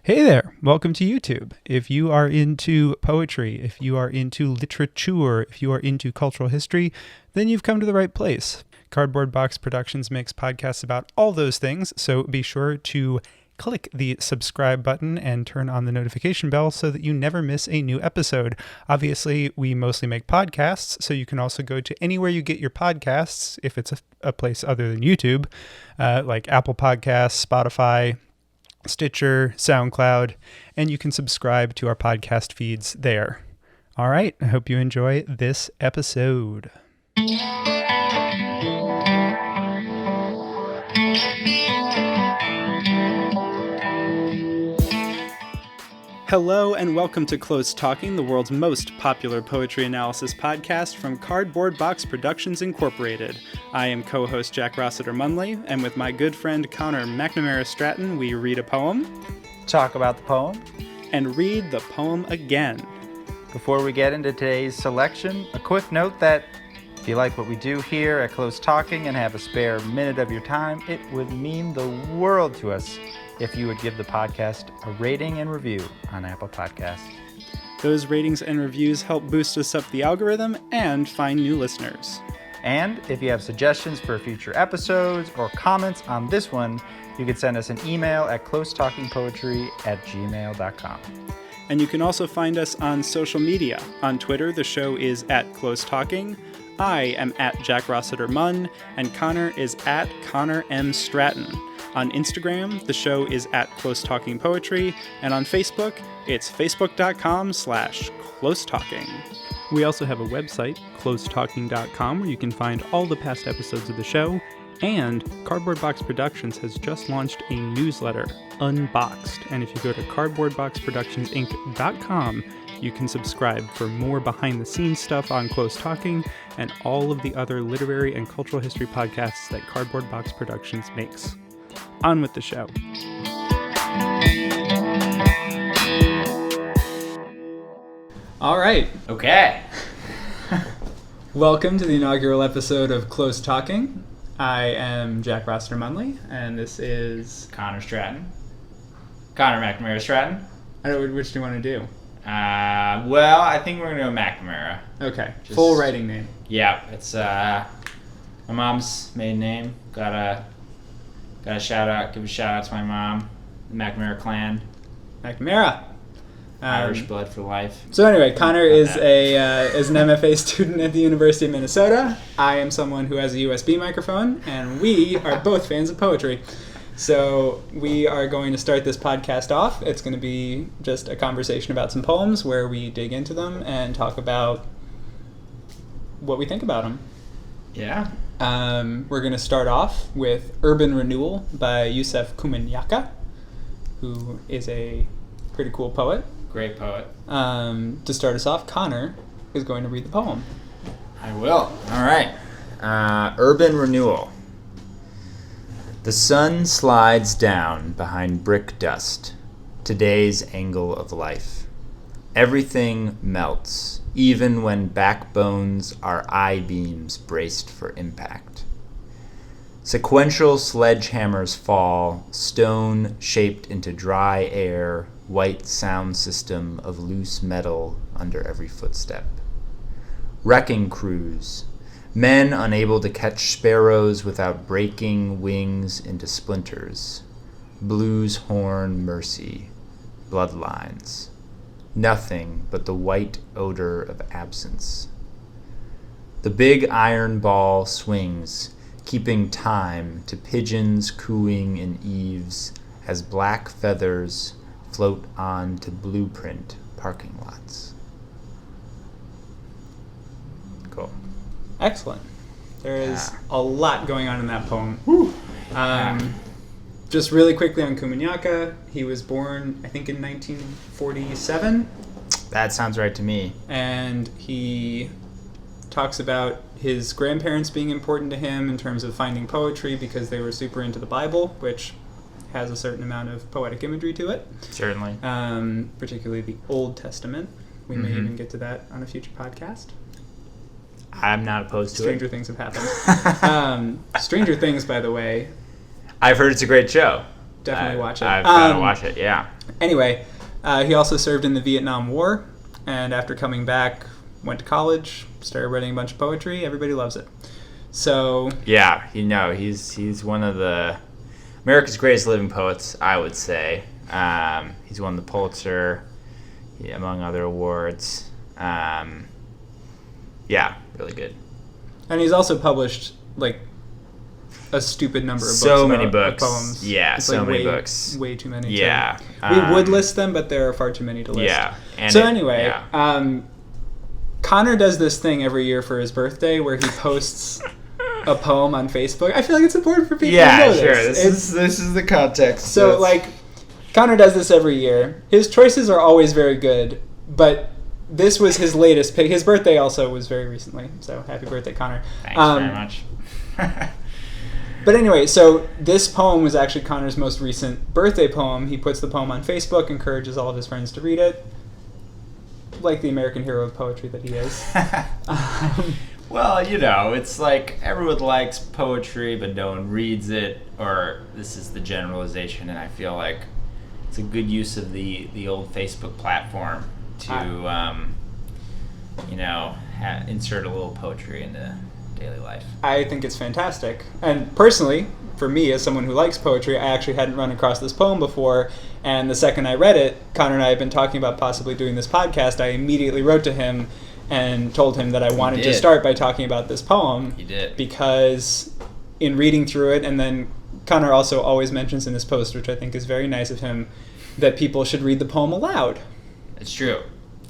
Hey there, welcome to YouTube. If you are into poetry, if you are into literature, if you are into cultural history, then you've come to the right place. Cardboard Box Productions makes podcasts about all those things, so be sure to click the subscribe button and turn on the notification bell so that you never miss a new episode. Obviously, we mostly make podcasts, so you can also go to anywhere you get your podcasts, if it's a place other than YouTube, like Apple Podcasts, Spotify, Stitcher, SoundCloud, and you can subscribe to our podcast feeds there. All right, I hope you enjoy this episode. Hello and welcome to Close Talking, the world's most popular poetry analysis podcast from Cardboard Box Productions Incorporated. I am co-host Jack Rossiter Munley, and with my good friend Connor McNamara Stratton, we read a poem, talk about the poem, and read the poem again. Before we get into today's selection, a quick note that if you like what we do here at Close Talking and have a spare minute of your time, it would mean the world to us if you would give the podcast a rating and review on Apple Podcasts. Those ratings and reviews help boost us up the algorithm and find new listeners. And if you have suggestions for future episodes or comments on this one, you can send us an email at closetalkingpoetry@gmail.com. And you can also find us on social media. On Twitter, the show is @CloseTalking. I am @Jack Rossiter Munn, and Connor is @Connor M. Stratton. On Instagram, the show is @CloseTalkingPoetry, and on Facebook, it's facebook.com/CloseTalking. We also have a website, closetalking.com, where you can find all the past episodes of the show, and Cardboard Box Productions has just launched a newsletter, Unboxed, and if you go to cardboardboxproductionsinc.com, you can subscribe for more behind-the-scenes stuff on Close Talking and all of the other literary and cultural history podcasts that Cardboard Box Productions makes. On with the show. All right. Okay. Welcome to the inaugural episode of Close Talking. I am Jack Rossiter Munley, and this is Connor Stratton. Connor McNamara Stratton. I don't know, which do you want to do? Well, I think we're gonna go McNamara. Okay. Full writing name. Yeah, it's my mom's maiden name. Gotta give a shout out to my mom, the McNamara clan. McNamara. Irish blood for life. So anyway, Connor is an MFA student at the University of Minnesota. I am someone who has a USB microphone, and we are both fans of poetry. So we are going to start this podcast off. It's going to be just a conversation about some poems where we dig into them and talk about what we think about them. Yeah. We're going to start off with Urban Renewal by Yusef Komunyakaa, who is a pretty cool poet. Great poet. To start us off, Connor is going to read the poem. I will. All right. Urban Renewal. The sun slides down behind brick dust, today's angle of life. Everything melts, even when backbones are I-beams braced for impact. Sequential sledgehammers fall, stone shaped into dry air, white sound system of loose metal under every footstep. Wrecking crews, men unable to catch sparrows without breaking wings into splinters. Blues horn mercy, bloodlines. Nothing but the white odor of absence. The big iron ball swings, keeping time to pigeons cooing in eaves as black feathers float on to blueprint parking lots. Cool. Excellent. There is a lot going on in that poem. Just really quickly on Komunyakaa, he was born, I think, in 1947. That sounds right to me. And he talks about his grandparents being important to him in terms of finding poetry because they were super into the Bible, which has a certain amount of poetic imagery to it. Certainly. Particularly the Old Testament. We may even get to that on a future podcast. I'm not opposed to Stranger it. Things have happened. Stranger Things, by the way. I've heard it's a great show. definitely watch it. I've got to watch it, yeah. Anyway, he also served in the Vietnam War, and after coming back, went to college, started writing a bunch of poetry. Everybody loves it. So yeah, he's one of the America's greatest living poets, I would say. He's won the Pulitzer, among other awards. Yeah, really good. And he's also published like a stupid number of books. So many about books. Poems. Yeah, it's so like many books. Way too many. Yeah. We would list them, but there are far too many to list. Yeah. And anyway, Connor does this thing every year for his birthday where he posts a poem on Facebook. I feel like it's important for people to know this. This is the context. So, like, Connor does this every year. His choices are always very good, but this was his latest pick. His birthday also was very recently, so happy birthday, Connor. Thanks very much. But anyway, so this poem was actually Connor's most recent birthday poem. He puts the poem on Facebook, encourages all of his friends to read it, like the American hero of poetry that he is. Well, it's like everyone likes poetry, but no one reads it, or this is the generalization, and I feel like it's a good use of the old Facebook platform to, insert a little poetry into daily life. I think it's fantastic. And personally, for me, as someone who likes poetry, I actually hadn't run across this poem before, and the second I read it, Connor and I had been talking about possibly doing this podcast. I immediately wrote to him and told him that I wanted to start by talking about this poem. You did. Because in reading through it, and then Connor also always mentions in his post, which I think is very nice of him, that people should read the poem aloud. It's true.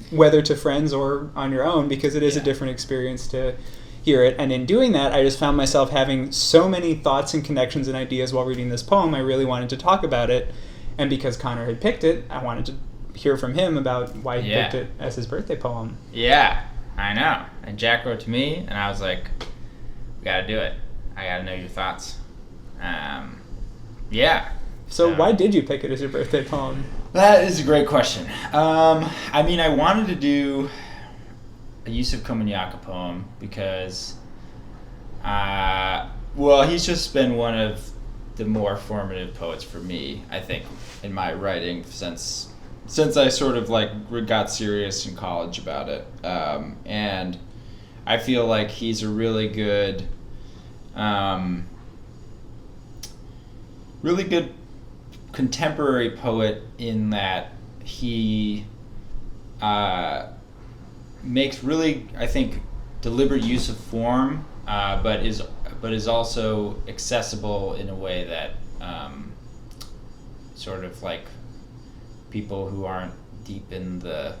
Whether to friends or on your own, because it is a different experience to hear it. And in doing that, I just found myself having so many thoughts and connections and ideas while reading this poem. I really wanted to talk about it. And because Connor had picked it, I wanted to hear from him about why he picked it as his birthday poem. Yeah, I know. And Jack wrote to me, and I was like, we got to do it. I got to know your thoughts. So why did you pick it as your birthday poem? That is a great question. I wanted to do a Yusef Komunyakaa poem because, he's just been one of the more formative poets for me, I think, in my writing since I sort of got serious in college about it. And I feel like he's a really good contemporary poet in that he makes really, I think, deliberate use of form, but is also accessible in a way that sort of like people who aren't deep in the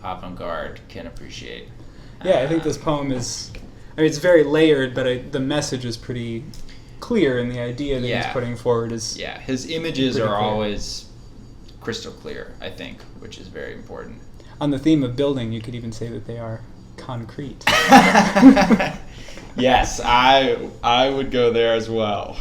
avant-garde can appreciate. Yeah, I think this poem is, it's very layered, but the message is pretty clear, and the idea that he's putting forward is his images are always crystal clear, I think, which is very important. On the theme of building, you could even say that they are concrete. Yes, I would go there as well.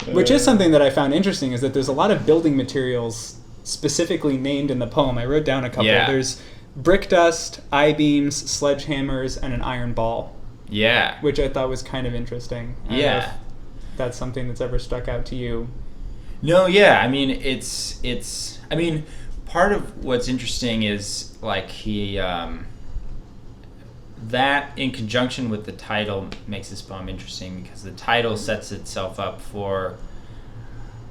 Which is something that I found interesting, is that there's a lot of building materials specifically named in the poem. I wrote down a couple. There's brick dust, I-beams, sledgehammers, and an iron ball. Yeah. Which I thought was kind of interesting. I don't know if that's something that's ever stuck out to you. No, yeah. It's part of what's interesting is he that in conjunction with the title makes this poem interesting, because the title sets itself up for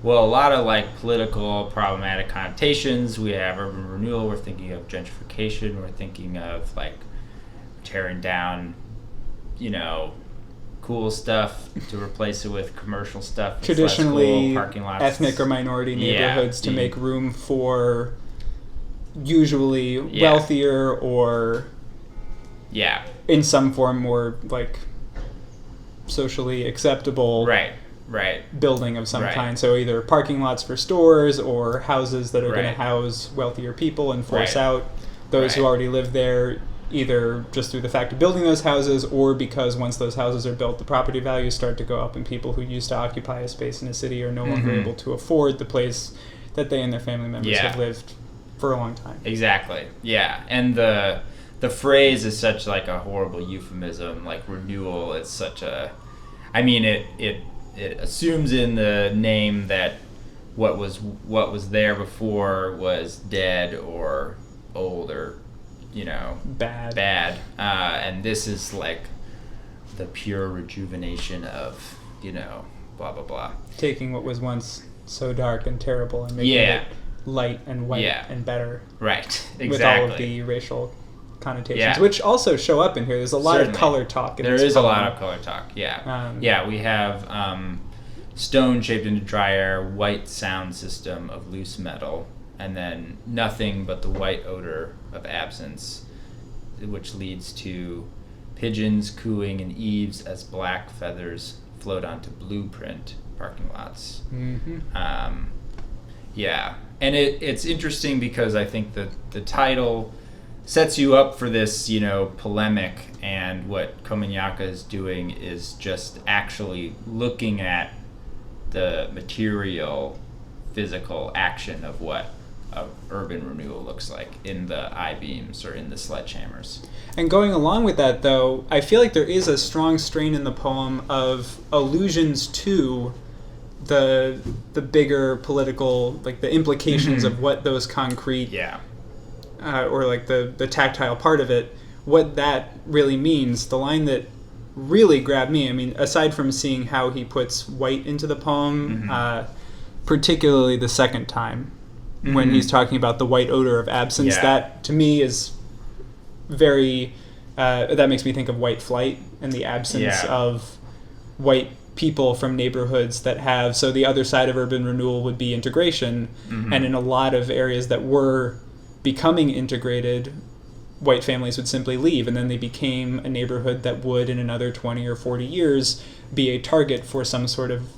a lot of political problematic connotations. We have urban renewal, we're thinking of gentrification, we're thinking of tearing down cool stuff to replace it with commercial stuff. Traditionally cool, parking lots, ethnic or minority neighborhoods to make room for usually wealthier or in some form more socially acceptable building of some kind. So either parking lots for stores or houses that are going to house wealthier people and force out those who already live there, either just through the fact of building those houses, or because once those houses are built, the property values start to go up, and people who used to occupy a space in a city are no longer able to afford the place that they and their family members have lived for a long time. Exactly. Yeah. And the phrase is such a horrible euphemism, renewal. It's such a, it it assumes in the name that what was there before was dead or old or, bad. And this is like the pure rejuvenation of, blah, blah, blah. Taking what was once so dark and terrible and making it light and white and better. Right, exactly. With all of the racial connotations, which also show up in here. There's a lot of color talk. There is a lot of color talk, we have stone shaped into dry air, white sound system of loose metal, and then nothing but the white odor of absence, which leads to pigeons cooing and eaves as black feathers float onto blueprint parking lots. Mm-hmm. And it's interesting because I think the title sets you up for this, polemic, and what Komunyakaa is doing is just actually looking at the material, physical action of what urban renewal looks like in the I-beams or in the sledgehammers. And going along with that, though, I feel like there is a strong strain in the poem of allusions to the bigger political, like the implications of what those concrete, or like the tactile part of it, what that really means. The line that really grabbed me, I mean, aside from seeing how he puts white into the poem, particularly the second time, when he's talking about the white odor of absence, that to me is very, that makes me think of white flight and the absence of white people from neighborhoods that have, so the other side of urban renewal would be integration, and in a lot of areas that were becoming integrated, white families would simply leave, and then they became a neighborhood that would, in another 20 or 40 years, be a target for some sort of,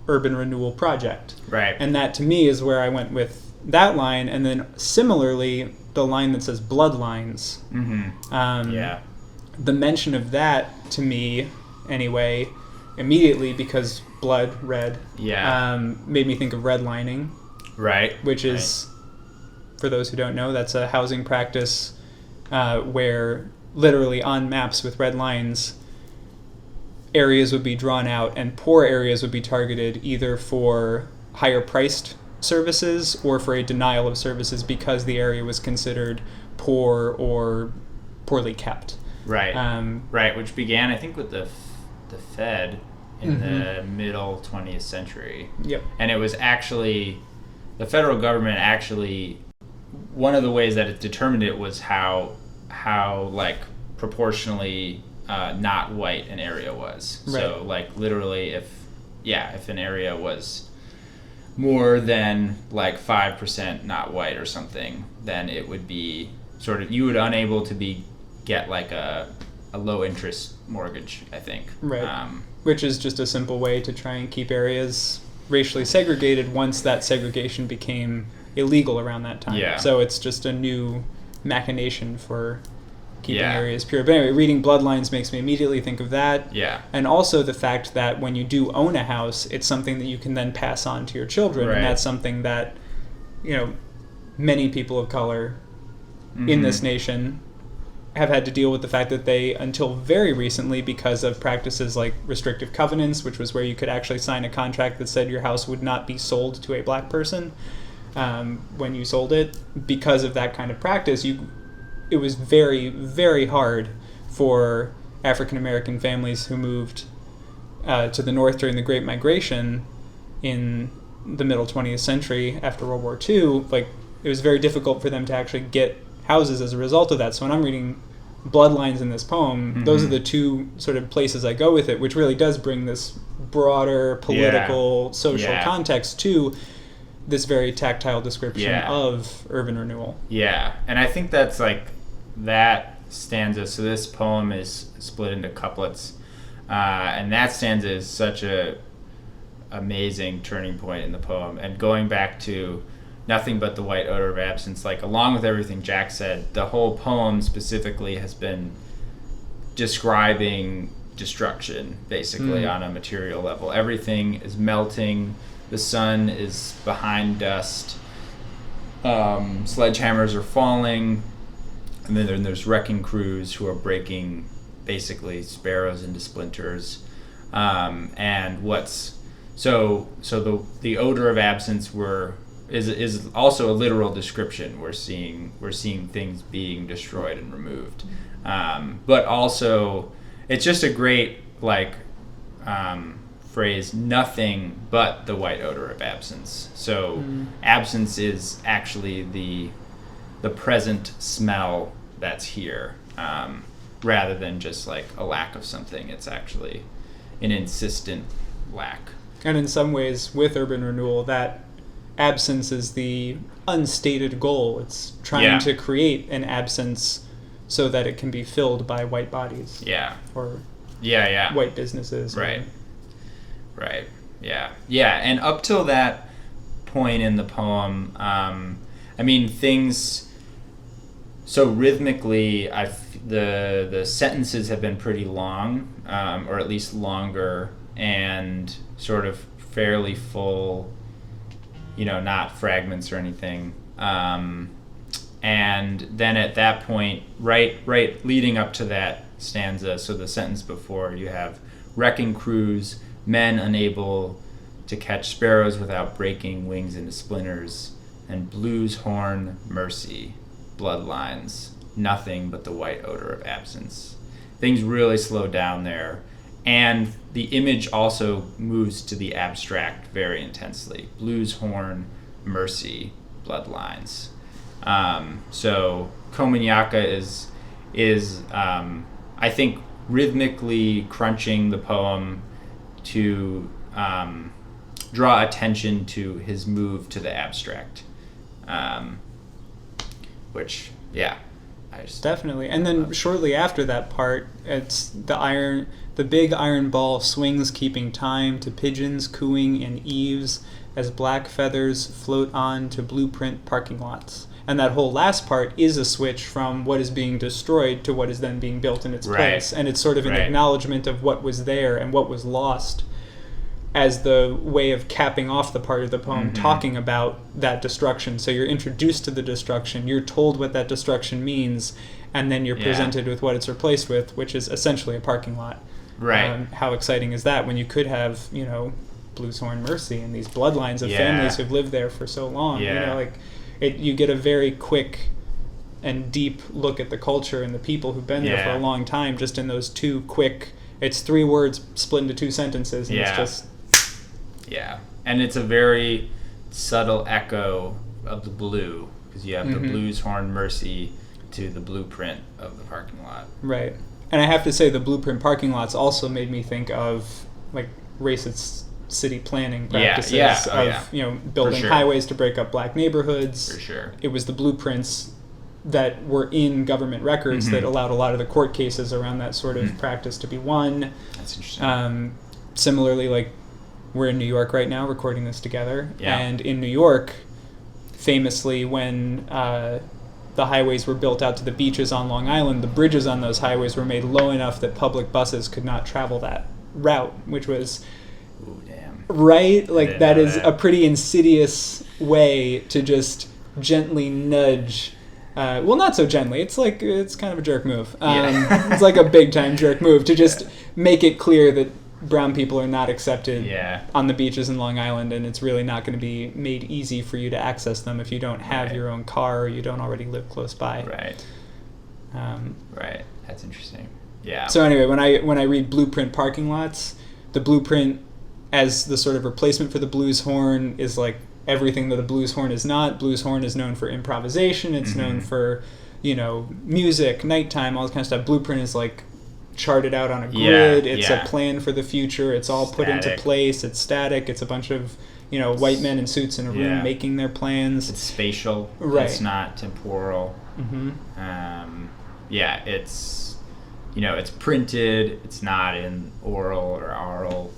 urban renewal project. Right. And that, to me, is where I went with that line, and then similarly, the line that says Bloodlines. The mention of that, to me, anyway, immediately, because blood, red, made me think of redlining. Right. Which is, for those who don't know, that's a housing practice where literally on maps with red lines, areas would be drawn out and poor areas would be targeted either for higher priced services or for a denial of services because the area was considered poor or poorly kept. Right. Which began, I think, with the Fed in the middle 20th century. Yep. And it was actually, the federal government actually, one of the ways that it determined it was how like proportionally not white an area was. Right. So like literally if an area was more than like 5% not white or something, then it would be sort of, you would unable to get like a low interest mortgage, I think. Right. Which is just a simple way to try and keep areas racially segregated once that segregation became illegal around that time. Yeah. So it's just a new machination for keeping areas pure. But anyway, reading Bloodlines makes me immediately think of that. Yeah. And also the fact that when you do own a house, it's something that you can then pass on to your children. Right. And that's something that, many people of color in this nation have had to deal with the fact that they, until very recently, because of practices like restrictive covenants, which was where you could actually sign a contract that said your house would not be sold to a black person when you sold it, because of that kind of practice, it was very, very hard for African American families who moved to the north during the Great Migration in the middle 20th century after World War II. Like, it was very difficult for them to actually get houses as a result of that. So when I'm reading Bloodlines in this poem, those are the two sort of places I go with it, which really does bring this broader political, social context to this very tactile description of urban renewal. Yeah, and I think that's like that stanza. So this poem is split into couplets, and that stanza is such a amazing turning point in the poem. And going back to nothing but the white odor of absence, like along with everything Jack said, the whole poem specifically has been describing destruction, basically, on a material level. Everything is melting. The sun is behind dust. Sledgehammers are falling. And then there's wrecking crews who are breaking basically sparrows into splinters. And the odor of absence is also a literal description. We're seeing things being destroyed and removed, but also it's just a great phrase, nothing but the white odor of absence. So absence is actually the present smell that's here, rather than just like a lack of something. It's actually an insistent lack. And in some ways, with urban renewal, that absence is the unstated goal. It's trying to create an absence so that it can be filled by white bodies. Yeah. Or white businesses. Right. Right. Yeah. Yeah. And up till that point in the poem, things. So rhythmically, the sentences have been pretty long, or at least longer, and sort of fairly full. Not fragments or anything. And then at that point, right leading up to that stanza, so the sentence before, you have wrecking crews, men unable to catch sparrows without breaking wings into splinters, and blues horn mercy, bloodlines, nothing but the white odor of absence. Things really slow down there. And the image also moves to the abstract very intensely. Blues horn, mercy, bloodlines. So Komunyakaa is I think rhythmically crunching the poem to draw attention to his move to the abstract, which definitely. And then shortly after that part, it's the big iron ball swings, keeping time to pigeons cooing in eaves as black feathers float on to blueprint parking lots. And that whole last part is a switch from what is being destroyed to what is then being built in its place. And it's sort of an acknowledgement of what was there and what was lost as the way of capping off the part of the poem talking about that destruction. So you're introduced to the destruction, you're told what that destruction means, and then you're presented with what it's replaced with, which is essentially a parking lot. Right. How exciting is that when you could have, Blues Horn Mercy and these bloodlines of families who've lived there for so long. You get a very quick and deep look at the culture and the people who've been there for a long time, just in those two quick, it's 3 words split into 2 sentences, and it's just... Yeah, and it's a very subtle echo of the blue, because you have the blues horn mercy to the blueprint of the parking lot. Right. And I have to say, the blueprint parking lots also made me think of racist city planning practices of building highways to break up black neighborhoods. For sure. It was the blueprints that were in government records that allowed a lot of the court cases around that sort of practice to be won. That's interesting. Similarly, we're in New York right now recording this together, and in New York, famously, when the highways were built out to the beaches on Long Island, the bridges on those highways were made low enough that public buses could not travel that route, which was... Ooh, damn. Right? That is a pretty insidious way to just gently nudge... not so gently. It's kind of a jerk move. It's like a big-time jerk move to just make it clear that brown people are not accepted on the beaches in Long Island, and it's really not going to be made easy for you to access them if you don't have your own car or you don't already live close by. Right. Right. That's interesting. Yeah. So anyway, when I read blueprint parking lots, the blueprint as the sort of replacement for the blues horn is everything that a blues horn is not. Blues horn is known for improvisation. It's known for, music, nighttime, all this kind of stuff. Blueprint is charted out on a grid. It's a plan for the future. It's all put into place. It's static. It's a bunch of white men in suits in a room making their plans. It's spatial. Right. It's not temporal. It's it's printed. It's not in oral or aural.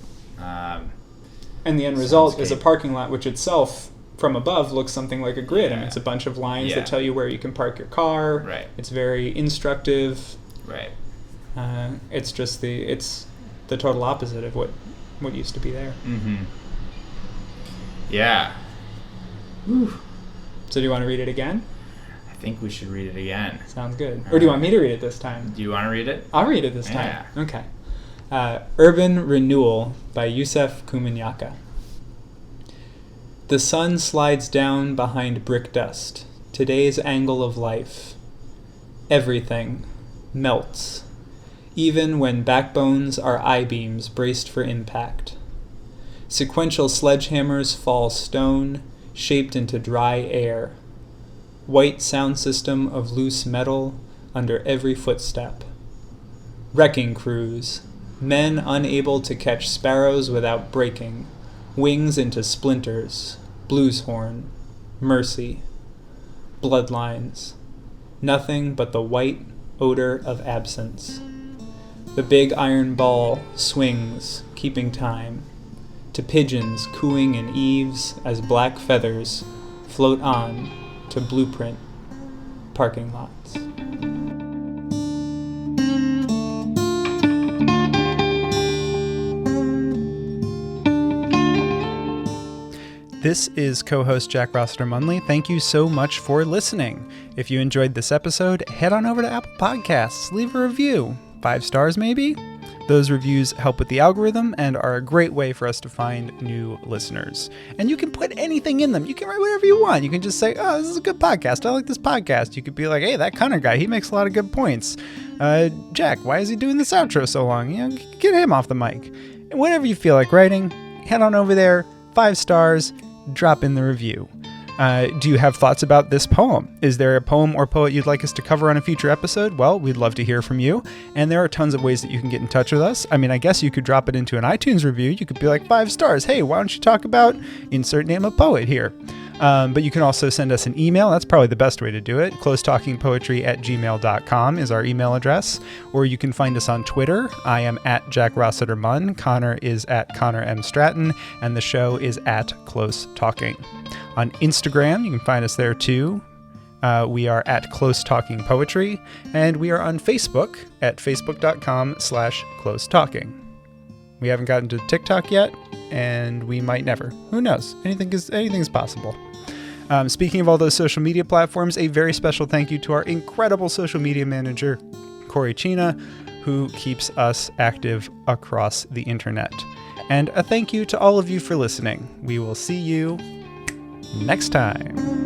And the end result is a parking lot, which itself from above looks something like a grid. It's a bunch of lines that tell you where you can park your car. Right. It's very instructive. Right. It's just the total opposite of what used to be there. Yeah. Whew. So do you want to read it again? I think we should read it again. Sounds good. Or do you want me to read it this time? Do you want to read it? I'll read it this time. Okay. Urban Renewal by Yusef Komunyakaa. The sun slides down behind brick dust, today's angle of life. Everything melts, even when backbones are I-beams braced for impact. Sequential sledgehammers fall stone, shaped into dry air. White sound system of loose metal under every footstep. Wrecking crews, men unable to catch sparrows without breaking, wings into splinters, blues horn, mercy, bloodlines, nothing but the white odor of absence. The big iron ball swings, keeping time, to pigeons cooing in eaves as black feathers float on to blueprint parking lots. This is co-host Jack Rossiter Munley. Thank you so much for listening. If you enjoyed this episode, head on over to Apple Podcasts, leave a review. 5 stars maybe? Those reviews help with the algorithm and are a great way for us to find new listeners. And you can put anything in them. You can write whatever you want. You can just say, oh, this is a good podcast. I like this podcast. You could be like, hey, that Connor guy, he makes a lot of good points. Jack, why is he doing this outro so long? You know, get him off the mic. And whatever you feel like writing, head on over there, 5 stars, drop in the review. Do you have thoughts about this poem? Is there a poem or poet you'd like us to cover on a future episode? Well, we'd love to hear from you. And there are tons of ways that you can get in touch with us. I mean, I guess you could drop it into an iTunes review. You could be like 5 stars. Hey, why don't you talk about insert name of poet here? But you can also send us an email. That's probably the best way to do it. closetalkingpoetry@gmail.com is our email address. Or you can find us on Twitter. I am at Jack Rossiter Munn. Connor is at Connor M. Stratton. And the show is at Close Talking. On Instagram, you can find us there too. We are at Close Talking Poetry. And we are on Facebook at facebook.com/Close Talking. We haven't gotten to TikTok yet, and we might never. Who knows? Anything is possible. Speaking of all those social media platforms, a very special thank you to our incredible social media manager, Corey Chena, who keeps us active across the internet. And a thank you to all of you for listening. We will see you next time.